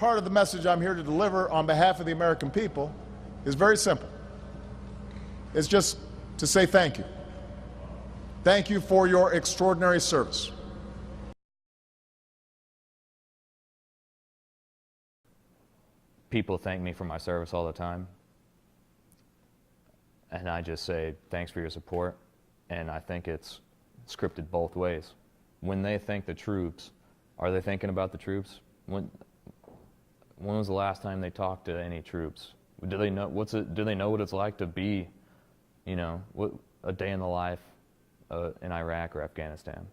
part of the message I'm here to deliver on behalf of the American people is very simple. It's just to say thank you. Thank you for your extraordinary service. People thank me for my service all the time, and I just say thanks for your support, and I think it's scripted both ways. When they thank the troops, are they thinking about the troops? When was the last time they talked to any troops? Do they know do they know what it's like to be, you know, a day in the life in Iraq or Afghanistan?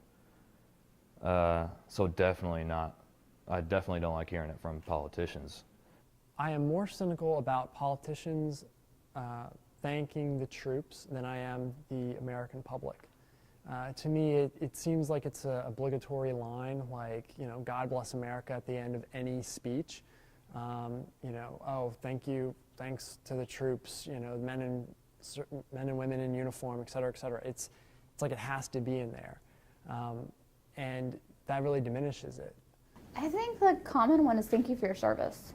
So definitely not. I definitely don't like hearing it from politicians. I am more cynical about politicians thanking the troops than I am the American public. To me, it seems like it's an obligatory line, like, you know, God bless America at the end of any speech. You know, oh, thank you, thanks to the troops, you know, men and women in uniform, et cetera, et cetera. It's like it has to be in there. And that really diminishes it. I think the common one is thank you for your service.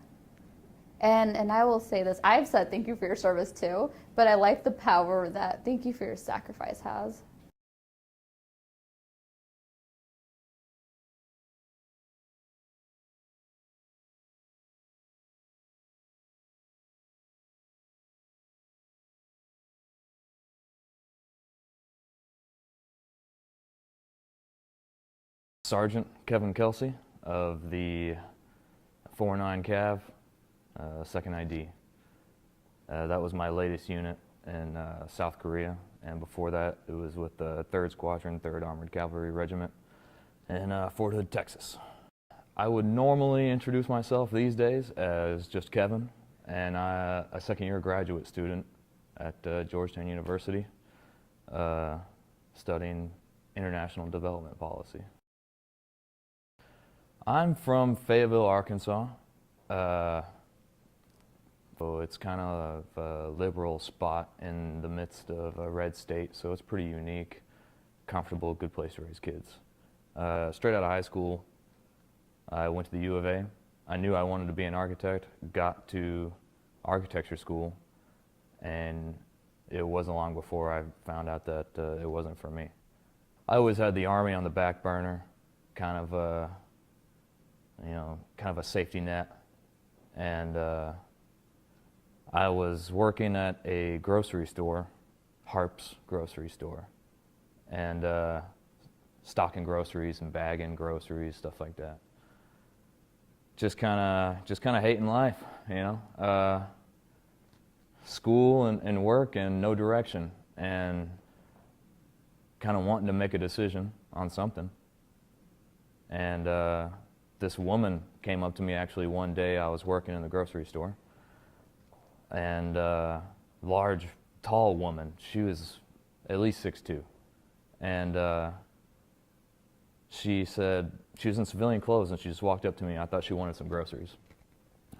And I will say this, I've said thank you for your service too, but I like the power that thank you for your sacrifice has. Sergeant Kevin Kelsey of the 4-9 Cav, 2nd ID. That was my latest unit in South Korea, and before that it was with the 3rd Squadron, 3rd Armored Cavalry Regiment in Fort Hood, Texas. I would normally introduce myself these days as just Kevin, and a second-year graduate student at Georgetown University, studying international development policy. I'm from Fayetteville, Arkansas. So it's kind of a liberal spot in the midst of a red state, so it's pretty unique, comfortable, good place to raise kids. Straight out of high school, I went to the U of A. I knew I wanted to be an architect, got to architecture school, and it wasn't long before I found out that it wasn't for me. I always had the Army on the back burner, kind of a safety net, and I was working at a grocery store, Harp's grocery store, and stocking groceries and bagging groceries, stuff like that. Just kind of hating life, you know. School and work and no direction, and kind of wanting to make a decision on something. And this woman came up to me actually one day. I was working in the grocery store, and large, tall woman. She was at least 6'2", and she said, she was in civilian clothes, and she just walked up to me. I thought she wanted some groceries.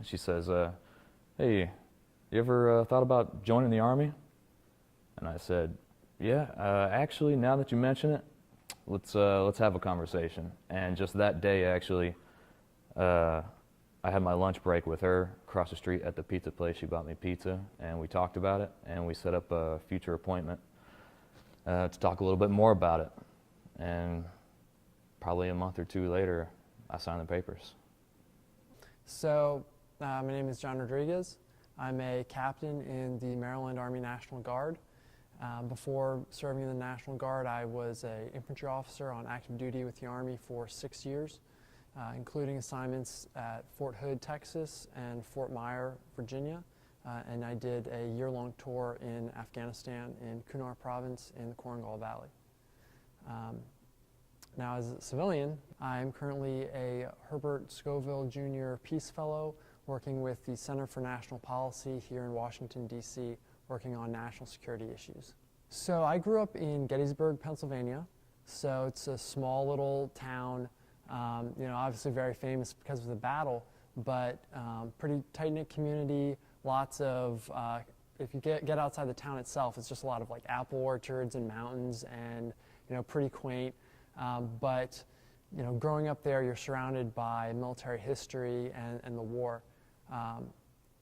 She says, "Hey, you ever thought about joining the Army?" And I said, "Yeah, actually, now that you mention it, let's have a conversation." And just that day, actually, I had my lunch break with her across the street at the pizza place. She bought me pizza, and we talked about it, and we set up a future appointment to talk a little bit more about it. And probably a month or two later, I signed the papers. So, my name is John Rodriguez. I'm a captain in the Maryland Army National Guard. Before serving in the National Guard, I was an infantry officer on active duty with the Army for 6 years, including assignments at Fort Hood, Texas, and Fort Myer, Virginia. And I did a year-long tour in Afghanistan in Kunar Province in the Korengal Valley. Now, as a civilian, I'm currently a Herbert Scoville Jr. Peace Fellow working with the Center for National Policy here in Washington, D.C., working on national security issues. So I grew up in Gettysburg, Pennsylvania. So it's a small little town, you know, obviously very famous because of the battle, but pretty tight-knit community, lots of, if you get outside the town itself, it's just a lot of like apple orchards and mountains and, you know, pretty quaint. But, growing up there, you're surrounded by military history and the war.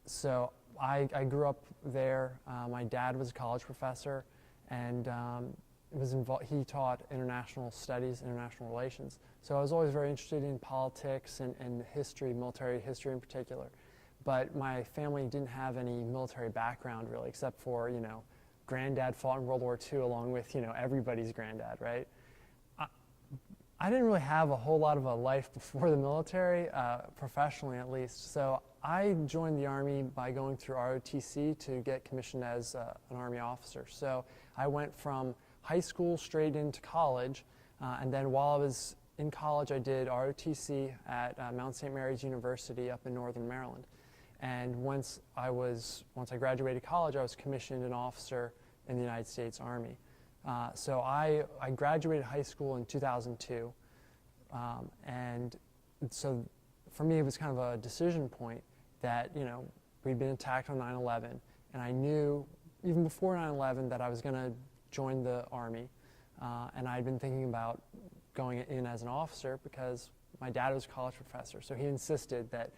So I grew up there. My dad was a college professor, and he taught international studies, international relations. So I was always very interested in politics and history, military history in particular. But my family didn't have any military background really, except for, granddad fought in World War II along with, everybody's granddad, right? I didn't really have a whole lot of a life before the military, professionally at least. So I joined the Army by going through ROTC to get commissioned as an Army officer. So I went from high school straight into college, and then while I was in college, I did ROTC at Mount St. Mary's University up in Northern Maryland. And once I graduated college, I was commissioned an officer in the United States Army. So I graduated high school in 2002, and so for me it was kind of a decision point that we'd been attacked on 9/11, and I knew even before 9/11 that I was going to join the Army, and I'd been thinking about going in as an officer because my dad was a college professor, so he insisted that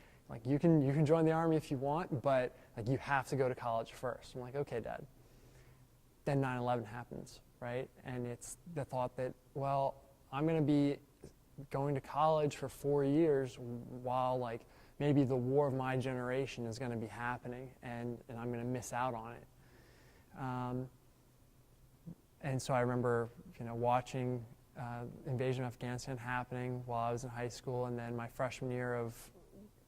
you can join the Army if you want, but you have to go to college first. I'm like, okay, Dad. Then 9/11 happens, right? And it's the thought that, well, I'm going to be going to college for 4 years while maybe the war of my generation is going to be happening, and I'm going to miss out on it. And so I remember, watching invasion of Afghanistan happening while I was in high school, and then my freshman year of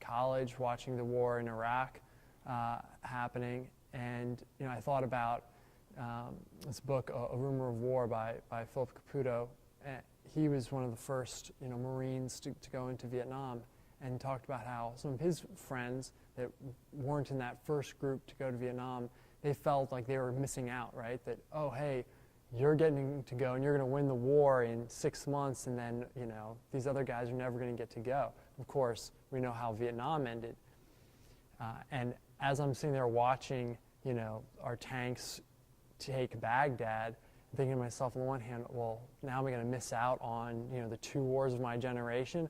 college watching the war in Iraq happening, and I thought about this book, A Rumor of War by Philip Caputo. He was one of the first Marines to go into Vietnam, and talked about how some of his friends that weren't in that first group to go to Vietnam, they felt like they were missing out, right? That, oh, hey, you're getting to go and you're going to win the war in 6 months, and then these other guys are never going to get to go. Of course, we know how Vietnam ended. And as I'm sitting there watching our tanks take Baghdad, I'm thinking to myself, on the one hand, well, now am I going to miss out on the 2 wars of my generation?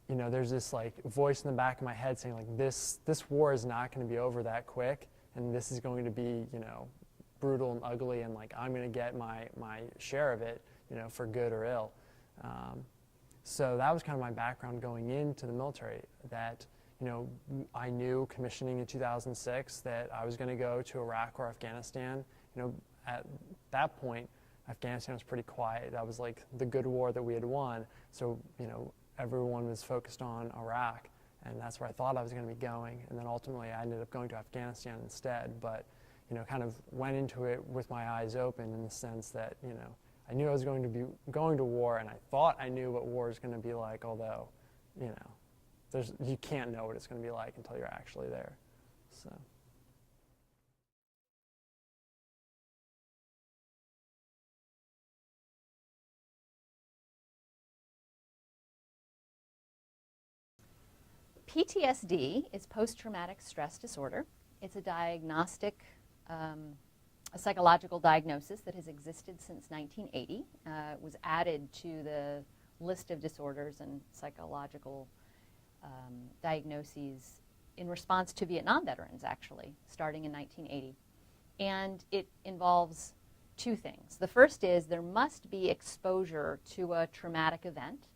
There's this voice in the back of my head saying this war is not going to be over that quick, and this is going to be brutal and ugly, and I'm going to get my share of it, for good or ill. So that was kind of my background going into the military, that I knew commissioning in 2006 that I was going to go to Iraq or Afghanistan. At that point, Afghanistan was pretty quiet. That was the good war that we had won. So, everyone was focused on Iraq, and that's where I thought I was going to be going. And then ultimately I ended up going to Afghanistan instead, but, kind of went into it with my eyes open in the sense that, I knew I was going to be going to war, and I thought I knew what war is going to be like, although, you can't know what it's going to be like until you're actually there. So. PTSD is post-traumatic stress disorder. It's a diagnostic, a psychological diagnosis that has existed since 1980. It was added to the list of disorders and psychological diagnoses in response to Vietnam veterans, actually, starting in 1980. And it involves 2 things. The first is there must be exposure to a traumatic event,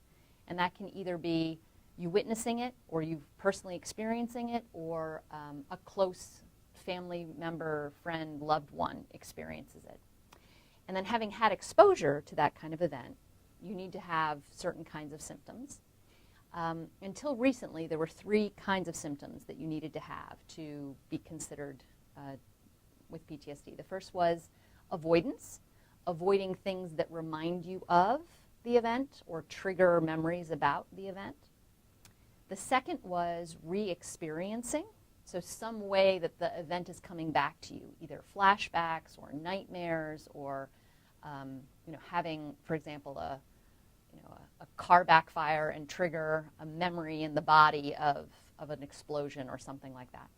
and that can either be you witnessing it, or you personally experiencing it, or a close family member, friend, loved one experiences it. And then having had exposure to that kind of event, you need to have certain kinds of symptoms. Until recently, there were 3 kinds of symptoms that you needed to have to be considered with PTSD. The first was avoidance, avoiding things that remind you of the event or trigger memories about the event. The second was re-experiencing, so some way that the event is coming back to you, either flashbacks or nightmares, or having, for example, a car backfire and trigger a memory in the body of an explosion or something like that.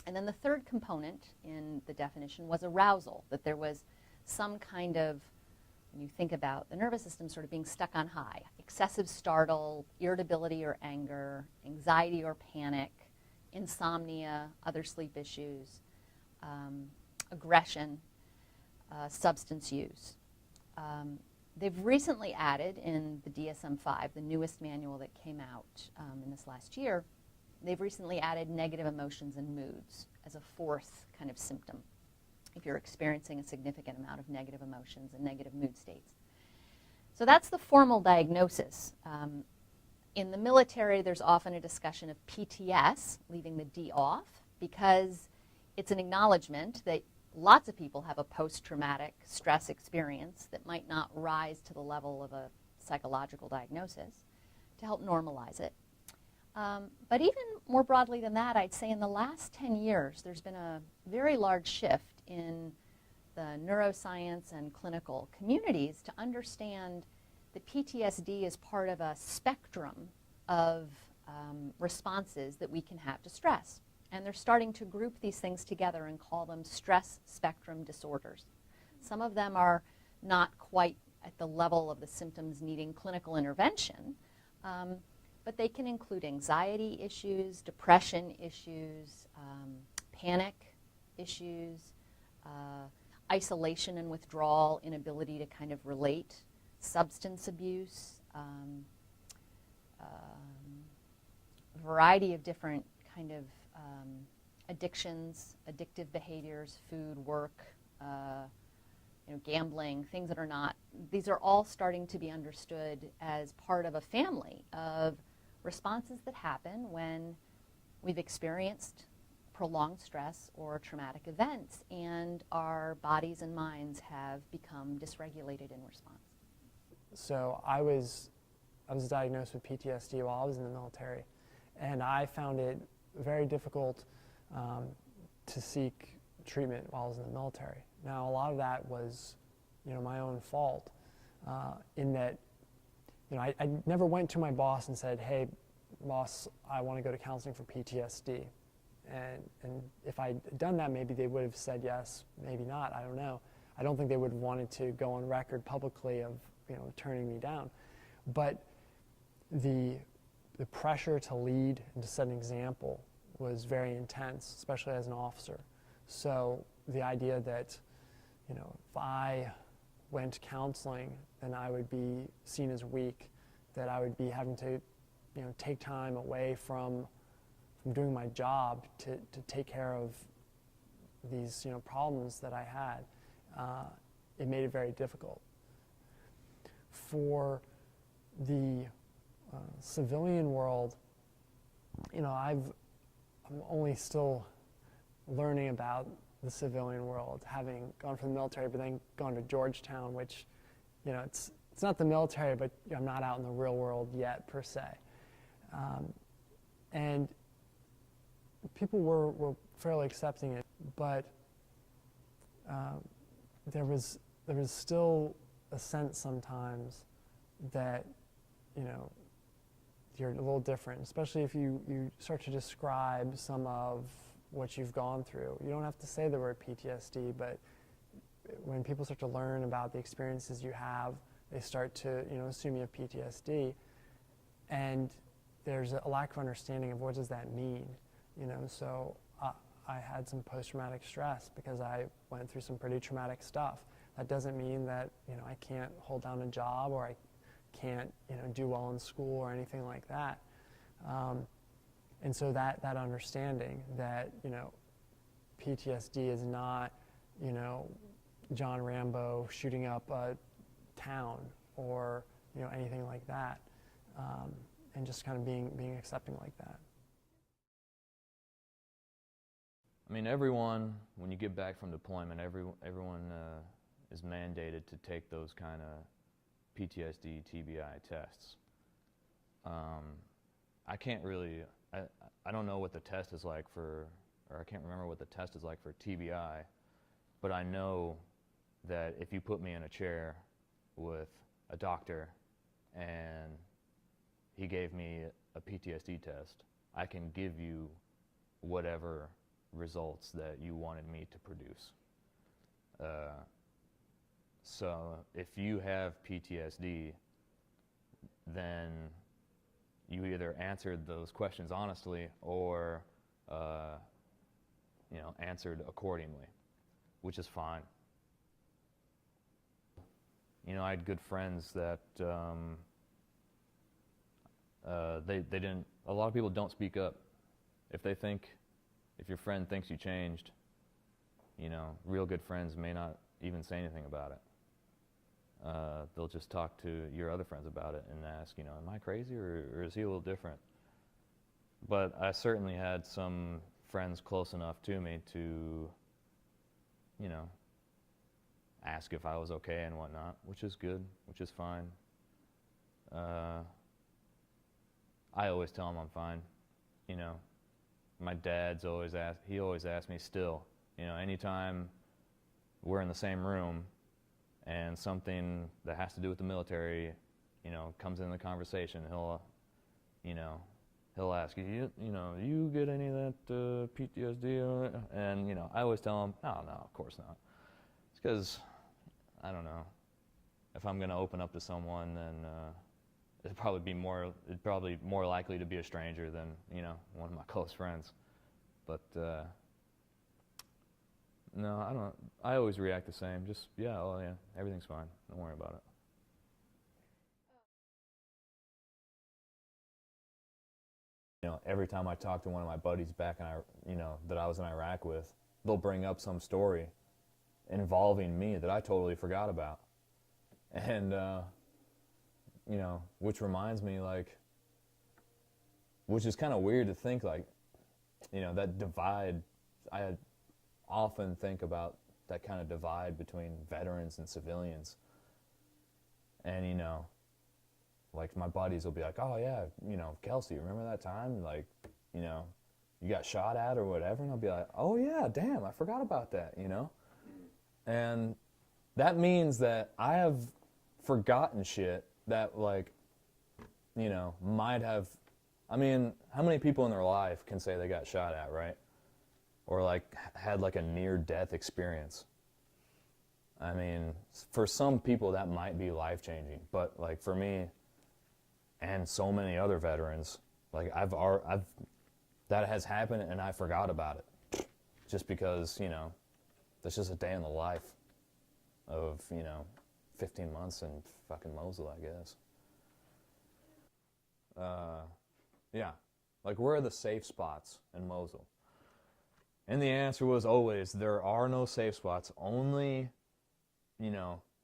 And then the third component in the definition was arousal, that there was some kind of And you think about the nervous system sort of being stuck on high, excessive startle, irritability or anger, anxiety or panic, insomnia, other sleep issues, aggression, substance use. They've recently added in the DSM-5, the newest manual that came out in this last year, they've recently added negative emotions and moods as a fourth kind of symptom if you're experiencing a significant amount of negative emotions and negative mood states. So that's the formal diagnosis. In the military, there's often a discussion of PTS, leaving the D off, because it's an acknowledgement that lots of people have a post-traumatic stress experience that might not rise to the level of a psychological diagnosis, to help normalize it. But even more broadly than that, I'd say in the last 10 years, there's been a very large shift in the neuroscience and clinical communities to understand that PTSD is part of a spectrum of responses that we can have to stress. And they're starting to group these things together and call them stress spectrum disorders. Some of them are not quite at the level of the symptoms needing clinical intervention, but they can include anxiety issues, depression issues, panic issues, isolation and withdrawal, inability to kind of relate, substance abuse, a variety of different kind of addictions, addictive behaviors, food, work, gambling, things that are not. These are all starting to be understood as part of a family of responses that happen when we've experienced prolonged stress or traumatic events and our bodies and minds have become dysregulated in response. So I was diagnosed with PTSD while I was in the military, and I found it very difficult to seek treatment while I was in the military. Now, a lot of that was, my own fault, in that, I never went to my boss and said, "Hey, boss, I want to go to counseling for PTSD." And if I'd done that, maybe they would have said yes, maybe not. I don't know. I don't think they would have wanted to go on record publicly of, turning me down. But the pressure to lead and to set an example was very intense, especially as an officer. So the idea that, if I went to counseling, then I would be seen as weak, that I would be having to, take time away from doing my job to take care of these, problems that I had, it made it very difficult. For the civilian world, I'm only still learning about the civilian world, having gone from the military, but then gone to Georgetown, which, it's not the military, but I'm not out in the real world yet, per se. And people were fairly accepting it, but there was still a sense sometimes that, you're a little different, especially if you start to describe some of what you've gone through. You don't have to say the word PTSD, but when people start to learn about the experiences you have, they start to, assume you have PTSD, and there's a lack of understanding of what does that mean, So I had some post-traumatic stress because I went through some pretty traumatic stuff. That doesn't mean that, I can't hold down a job or I can't, do well in school or anything like that. And so that understanding that, PTSD is not, John Rambo shooting up a town or, anything like that, and just kind of being accepting like that. I mean, everyone, when you get back from deployment, everyone is mandated to take those kind of PTSD, TBI tests. I can't really, I don't know what the test is like or I can't remember what the test is like for TBI, but I know that if you put me in a chair with a doctor and he gave me a PTSD test, I can give you whatever results that you wanted me to produce. So if you have PTSD, then you either answered those questions honestly or answered accordingly, which is fine. I had good friends that they didn't. A lot of people don't speak up. If your friend thinks you changed, real good friends may not even say anything about it. They'll just talk to your other friends about it and ask, am I crazy or is he a little different? But I certainly had some friends close enough to me to, ask if I was okay and whatnot, which is good, which is fine. I always tell them I'm fine. My dad's always asks me still, anytime we're in the same room and something that has to do with the military, comes in the conversation, he'll ask you get any of that PTSD? And I always tell him, no, of course not. It's because I don't know. If I'm going to open up to someone, then it'd probably be more likely to be a stranger than one of my close friends. But no, I don't. I always react the same. Just yeah, everything's fine. Don't worry about it. Every time I talk to one of my buddies back that I was in Iraq with, they'll bring up some story involving me that I totally forgot about. And, which reminds me, which is kind of weird to think, that divide. I often think about that kind of divide between veterans and civilians. And, my buddies will be like, oh, yeah, Kelsey, remember that time? You got shot at or whatever? And I'll be like, oh, yeah, damn, I forgot about that, And that means that I have forgotten shit that, might have... I mean, how many people in their life can say they got shot at, right? Or, had, a near-death experience? I mean, for some people, that might be life-changing. But, for me and so many other veterans, that has happened and I forgot about it. Just because, that's just a day in the life of, 15 months in fucking Mosul, I guess. Yeah. Where are the safe spots in Mosul? And the answer was always, there are no safe spots. Only,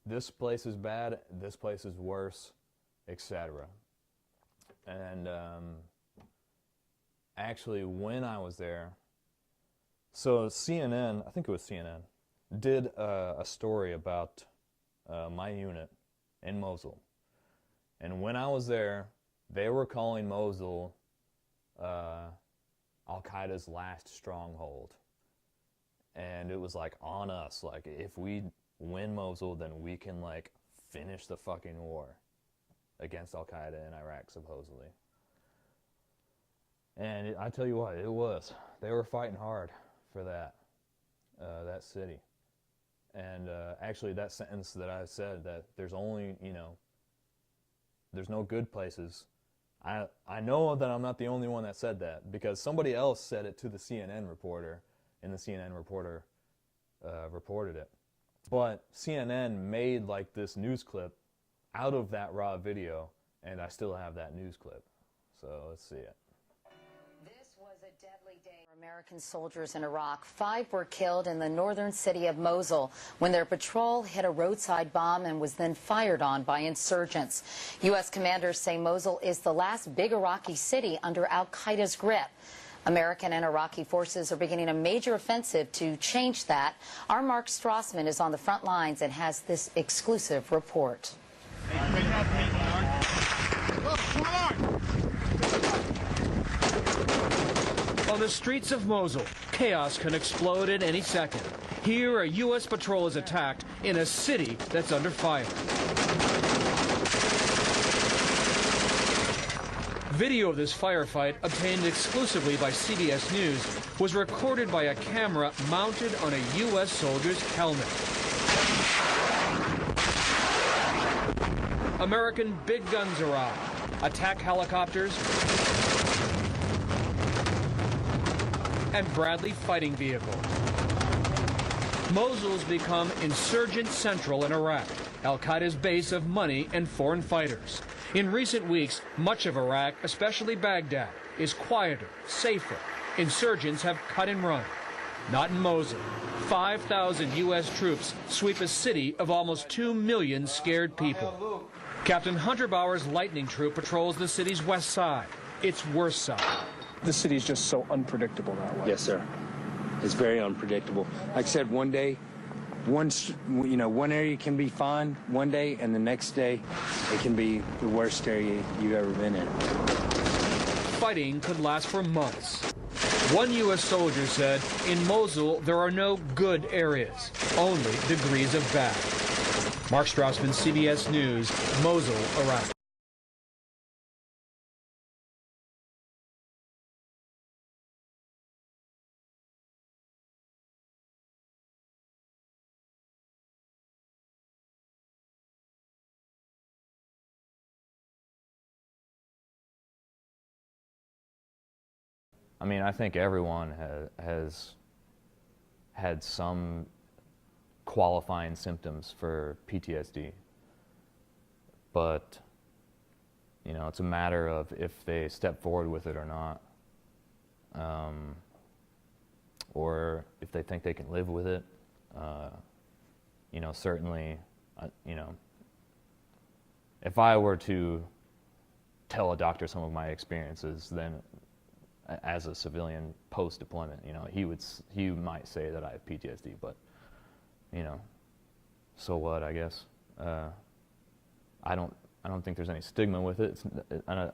this place is bad, this place is worse, etc. And actually, when I was there, so CNN, I think it was CNN, did a story about my unit in Mosul. And when I was there, they were calling Mosul Al-Qaeda's last stronghold. And it was on us, if we win Mosul, then we can finish the fucking war against Al-Qaeda in Iraq, supposedly. And I tell you what, it was. They were fighting hard for that city. And actually that sentence that I said, that there's only, there's no good places, I know that I'm not the only one that said that, because somebody else said it to the CNN reporter, and the CNN reporter reported it. But CNN made this news clip out of that raw video, and I still have that news clip. So let's see it. This was a deadly day for American soldiers in Iraq. 5 were killed in the northern city of Mosul when their patrol hit a roadside bomb and was then fired on by insurgents. U.S. commanders say Mosul is the last big Iraqi city under al-Qaeda's grip. American and Iraqi forces are beginning a major offensive to change that. Our Mark Strassman is on the front lines and has this exclusive report. On the streets of Mosul, chaos can explode at any second. Here, a U.S. patrol is attacked in a city that's under fire. Video of this firefight, obtained exclusively by CBS News, was recorded by a camera mounted on a U.S. soldier's helmet. American big guns arrive, attack helicopters, and Bradley fighting vehicles. Mosul's become insurgent central in Iraq, al-Qaeda's base of money and foreign fighters. In recent weeks, much of Iraq, especially Baghdad, is quieter, safer. Insurgents have cut and run. Not in Mosul. 5,000 U.S. troops sweep a city of almost 2 million scared people. Captain Hunter Bauer's Lightning Troop patrols the city's west side, its worst side. The city is just so unpredictable that way. Yes, sir. It's very unpredictable. Like I said, one day, one area can be fine one day, and the next day, it can be the worst area you've ever been in. Fighting could last for months. One U.S. soldier said, in Mosul, there are no good areas, only degrees of bad. Mark Strausman, CBS News, Mosul, Iraq. I mean, I think everyone has had some qualifying symptoms for PTSD, but you know, it's a matter of if they step forward with it or not, or if they think they can live with it. You know, certainly, you know, if I were to tell a doctor some of my experiences, then as a civilian post-deployment, you know, he might say that I have PTSD, but you know, so what? I guess I don't think there's any stigma with it. I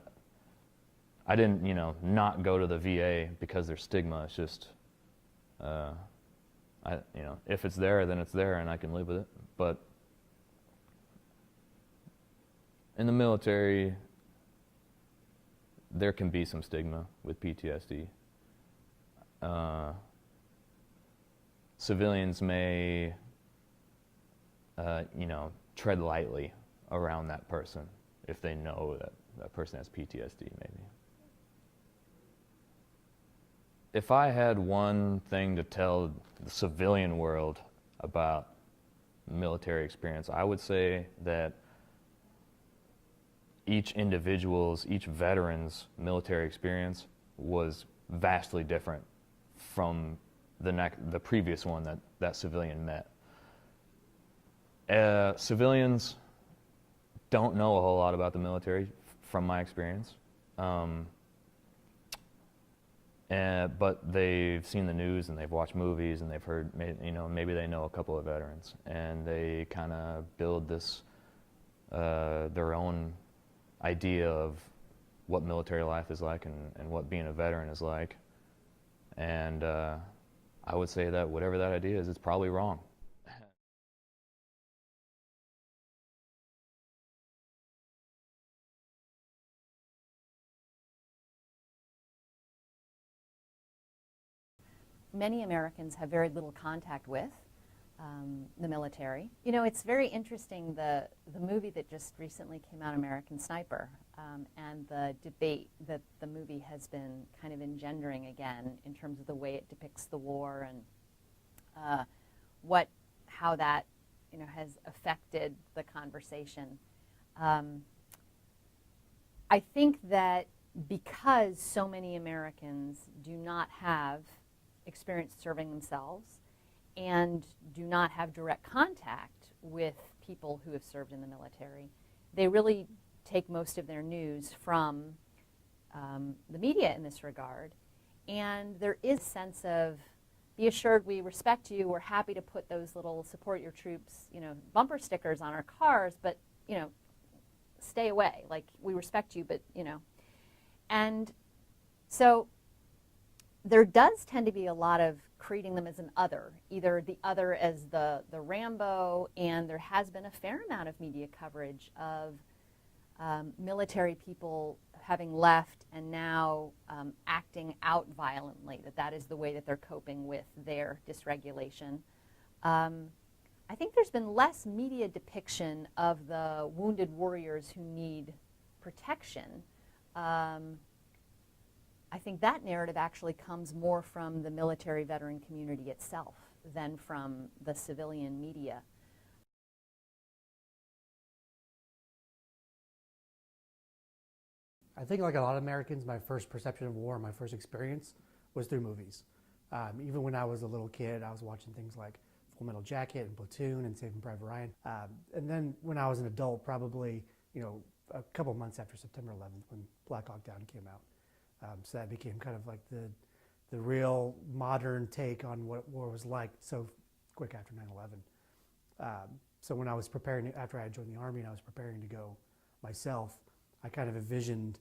didn't, you know, not go to the VA because there's stigma. It's just, you know, if it's there, then it's there, and I can live with it. But in the military, there can be some stigma with PTSD. Civilians may, you know, tread lightly around that person if they know that that person has PTSD, maybe. If I had one thing to tell the civilian world about military experience, I would say that each veteran's military experience was vastly different from the previous one that civilian met. Civilians don't know a whole lot about the military, from my experience, but they've seen the news and they've watched movies and they've heard, you know, maybe they know a couple of veterans, and they kind of build this their own idea of what military life is like and what being a veteran is like. And I would say that whatever that idea is, it's probably wrong. Many Americans have very little contact with the military. You know, it's very interesting, the movie that just recently came out, American Sniper, and the debate that the movie has been kind of engendering again in terms of the way it depicts the war and how that, you know, has affected the conversation. I think that because so many Americans do not have experience serving themselves and do not have direct contact with people who have served in the military, they really take most of their news from the media in this regard. And there is a sense of, be assured we respect you, we're happy to put those little support your troops, you know, bumper stickers on our cars, but, you know, stay away. Like, we respect you, but, you know. And so there does tend to be a lot of creating them as an other, either the other as the Rambo, and there has been a fair amount of media coverage of military people having left and now acting out violently, that is the way that they're coping with their dysregulation. I I think there's been less media depiction of the wounded warriors who need protection. I think that narrative actually comes more from the military veteran community itself than from the civilian media. I think like a lot of Americans, my first perception of war, my first experience was through movies. Even when I was a little kid, I was watching things like Full Metal Jacket and Platoon and Saving Private Ryan. And then when I was an adult, probably, a couple months after September 11th when Black Hawk Down came out. So that became kind of like the real modern take on what war was like so quick after 9/11. So when I was preparing, after I had joined the Army and I was preparing to go myself, I kind of envisioned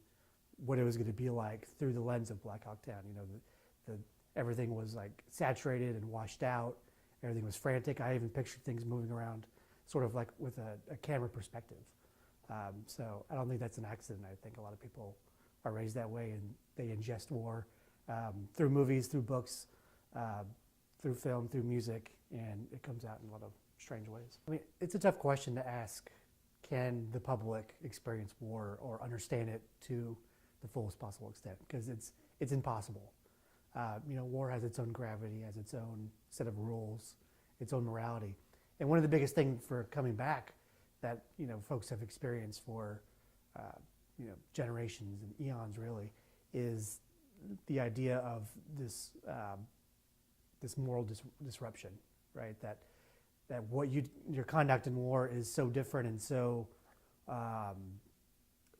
what it was going to be like through the lens of Black Hawk Down. Everything was like saturated and washed out. Everything was frantic. I even pictured things moving around sort of like with a camera perspective. So I don't think that's an accident. I think a lot of people are raised that way and they ingest war through movies, through books, through film, through music, and it comes out in a lot of strange ways. I mean, it's a tough question to ask. Can the public experience war or understand it to the fullest possible extent? Because it's impossible. War has its own gravity, has its own set of rules, its own morality. And one of the biggest things for coming back that folks have experienced for generations and eons really is the idea of this this moral disruption, right? That what your conduct in war is so different and so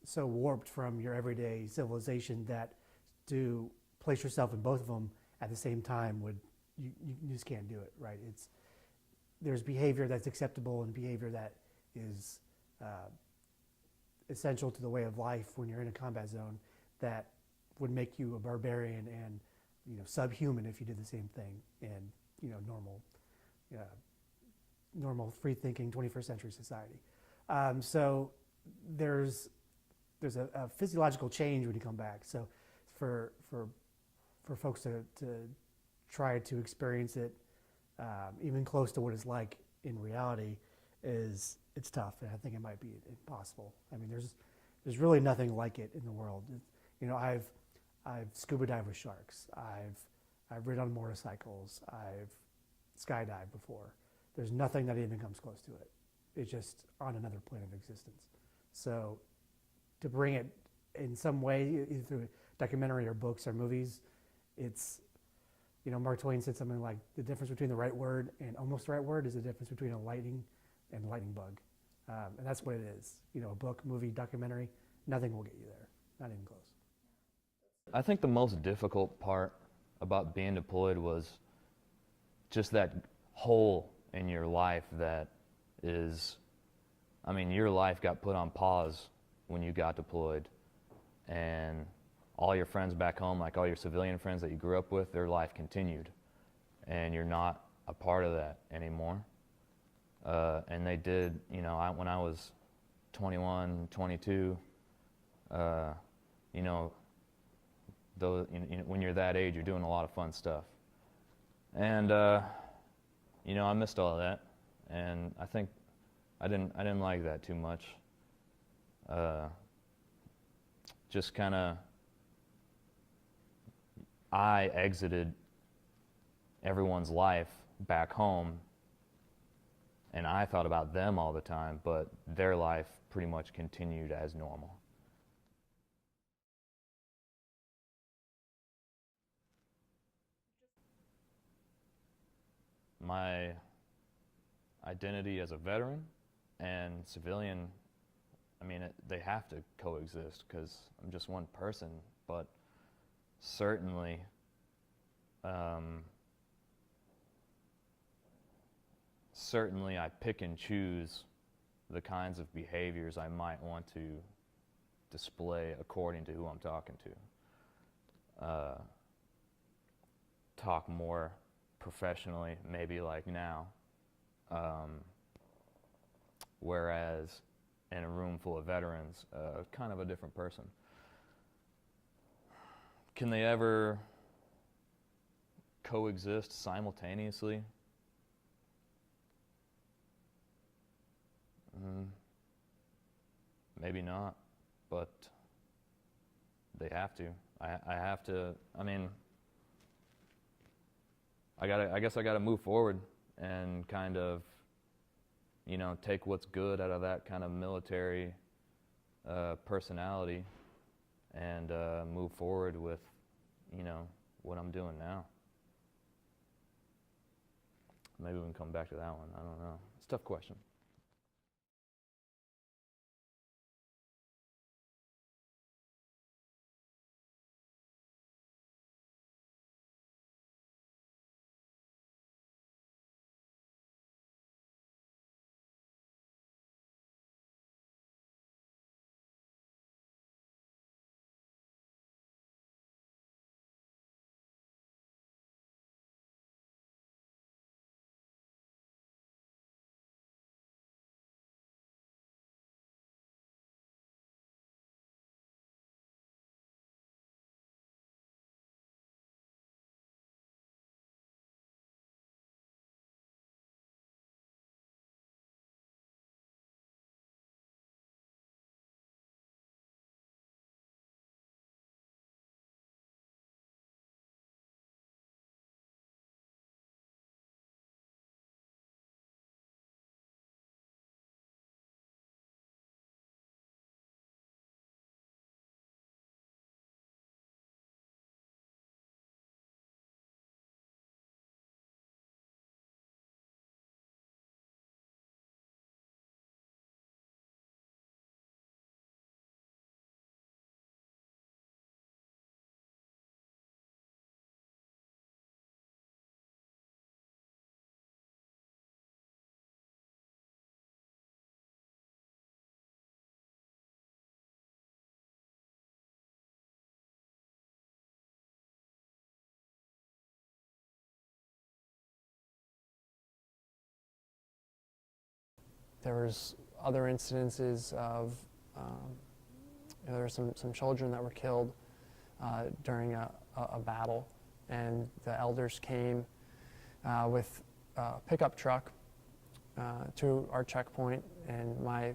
so warped from your everyday civilization that to place yourself in both of them at the same time you just can't do it, right? There's behavior that's acceptable and behavior that is essential to the way of life when you're in a combat zone that would make you a barbarian and subhuman if you did the same thing in normal free-thinking 21st century society. So there's a physiological change when you come back. So for folks to try to experience it even close to what it's like in reality it's tough, and I think it might be impossible. I mean, there's really nothing like it in the world. I've scuba dived with sharks. I've ridden on motorcycles. I've skydived before. There's nothing that even comes close to it. It's just on another plane of existence. So to bring it in some way, either through documentary or books or movies, it's, Mark Twain said something like, the difference between the right word and almost the right word is the difference between a lightning and a lightning bug. And that's what it is. A book, movie, documentary, nothing will get you there, not even close. I think the most difficult part about being deployed was just that hole in your life that is, your life got put on pause when you got deployed, and all your friends back home, like all your civilian friends that you grew up with, their life continued, and you're not a part of that anymore. And they did, when I was 21, 22, when you're that age, you're doing a lot of fun stuff. And, I missed all of that, and I think I didn't like that too much. Just kind of, I exited everyone's life back home, and I thought about them all the time, but their life pretty much continued as normal. My identity as a veteran and civilian, they have to coexist because I'm just one person, but certainly certainly I pick and choose the kinds of behaviors I might want to display according to who I'm talking to. Talk more professionally, maybe like now, whereas in a room full of veterans, kind of a different person. Can they ever coexist simultaneously? Maybe not, but they have to. I have to. I mean, I guess I gotta move forward and kind of, you know, take what's good out of that kind of military personality and move forward with, you know, what I'm doing now. Maybe we can come back to that one. I don't know. It's a tough question. There was other incidences of, there were some children that were killed during a battle, and the elders came with a pickup truck to our checkpoint, and my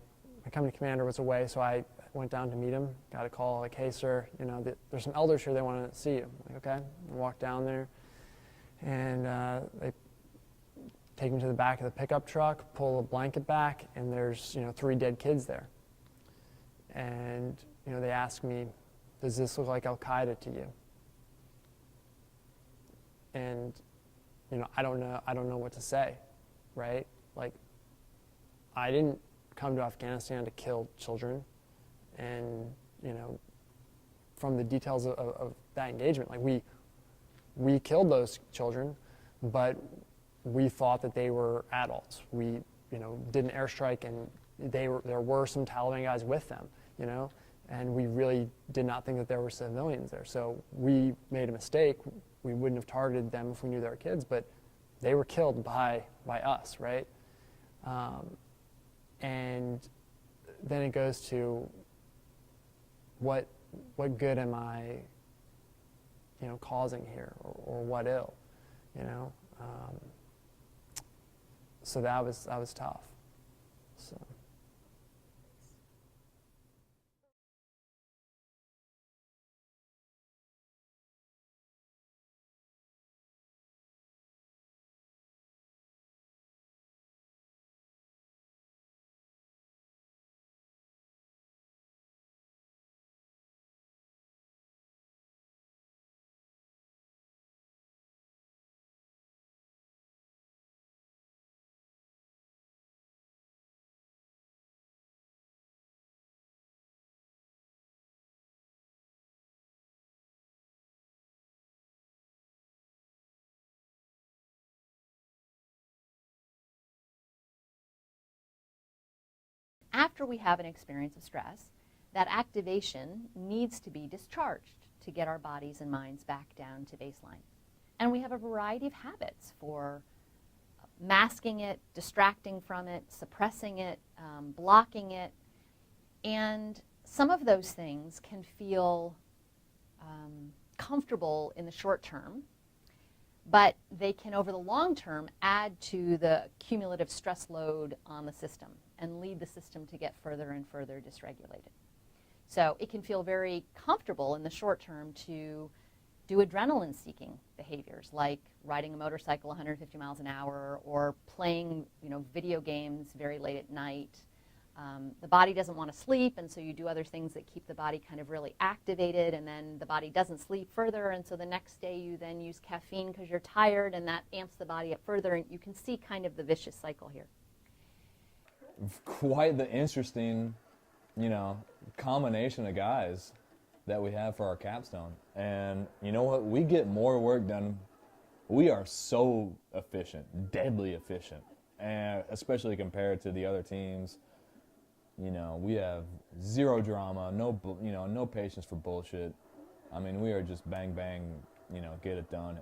company commander was away, so I went down to meet him, got a call like, hey sir, you know, there's some elders here, they want to see you. I'm like, okay, I walked down there, and they take me to the back of the pickup truck, pull a blanket back, and there's, you know, 3 dead kids there. And, you know, they ask me, does this look like Al-Qaeda to you? And, you know, I don't know what to say, right? Like, I didn't come to Afghanistan to kill children, and, you know, from the details of that engagement, like we killed those children, but we thought that they were adults. We, you know, did an airstrike, and there were some Taliban guys with them, you know, and we really did not think that there were civilians there. So we made a mistake. We wouldn't have targeted them if we knew they were kids, but they were killed by us, right? And then it goes to what good am I, you know, causing here, or what ill, you know? So that was tough. So. After we have an experience of stress, that activation needs to be discharged to get our bodies and minds back down to baseline. And we have a variety of habits for masking it, distracting from it, suppressing it, blocking it. And some of those things can feel comfortable in the short term, but they can, over the long term, add to the cumulative stress load on the system. and lead the system to get further and further dysregulated. So it can feel very comfortable in the short term to do adrenaline-seeking behaviors like riding a motorcycle 150 miles an hour or playing, video games very late at night. The body doesn't want to sleep, and so you do other things that keep the body kind of really activated, and then the body doesn't sleep further, and so the next day you then use caffeine because you're tired, and that amps the body up further, and you can see kind of the vicious cycle here. Quite the interesting, combination of guys that we have for our capstone. And you know what? We get more work done. We are so efficient, deadly efficient, and especially compared to the other teams. We have zero drama, no patience for bullshit. I mean, we are just bang, bang, get it done.